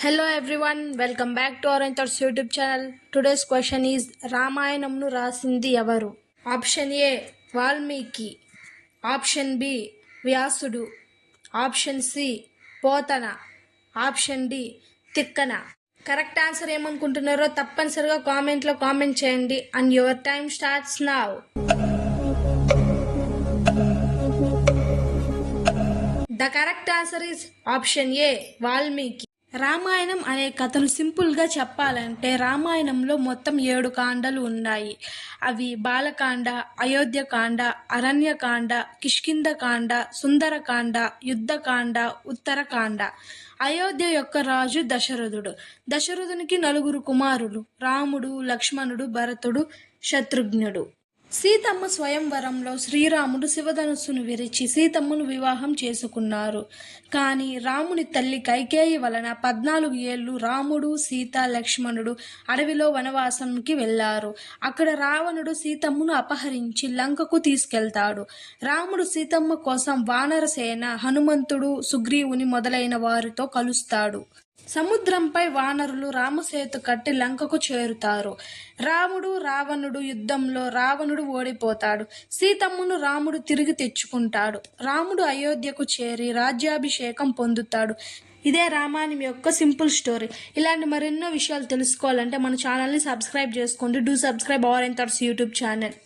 Hello everyone, welcome back to our Thoughts YouTube channel. Today's question is రామాయణంను రాసింది ఎవరు? Option A Valmiki, option B వ్యాసుడు, option C Pothana, option D Tikkana. Correct answer ఏమనుకుంటున్నారో తప్పనిసరిగా కామెంట్లో comment చేయండి. And your time starts now. The correct answer is option A Valmiki. Ramayanam అనే కథను సింపుల్గా చెప్పాలంటే రామాయణంలో మొత్తం 7 కాండలు ఉన్నాయి. అవి బాలకాండ, అయోధ్యకాండ, అరణ్యకాండ, కిష్కింధకాండ, సుందరకాండ, యుద్ధకాండ, ఉత్తరకాండ. అయోధ్య యొక్క రాజు దశరథుడు. దశరథునికి 4 కుమారులు: రాముడు, లక్ష్మణుడు, భరతుడు, శత్రుఘ్నుడు. సీతమ్మ స్వయంవరంలో శ్రీరాముడు శివధనుస్సును విరిచి సీతమ్మను వివాహం చేసుకున్నారు. కానీ రాముని తల్లి కైకేయి వలన 14 ఏళ్లు రాముడు, సీత, లక్ష్మణుడు అడవిలో వనవాసానికి వెళ్లారు. అక్కడ రావణుడు సీతమ్మను అపహరించి లంకకు తీసుకెళ్తాడు. రాముడు సీతమ్మ కోసం వానర సేన, హనుమంతుడు, సుగ్రీవుని మొదలైన వారితో కలుస్తాడు. సముద్రంపై వానరులు రామసేతు కట్టి లంకకు చేరుతారు. రాముడు, రావణుడు యుద్ధంలో రావణుడు ఓడిపోతాడు. సీతమ్మను రాముడు తిరిగి తెచ్చుకుంటాడు. రాముడు అయోధ్యకు చేరి రాజ్యాభిషేకం పొందుతాడు. ఇదే రామాయణం యొక్క సింపుల్ స్టోరీ. ఇలాంటి మరెన్నో విషయాలు తెలుసుకోవాలంటే మన ఛానల్ని సబ్స్క్రైబ్ చేసుకోండి. Do subscribe our thoughts YouTube channel.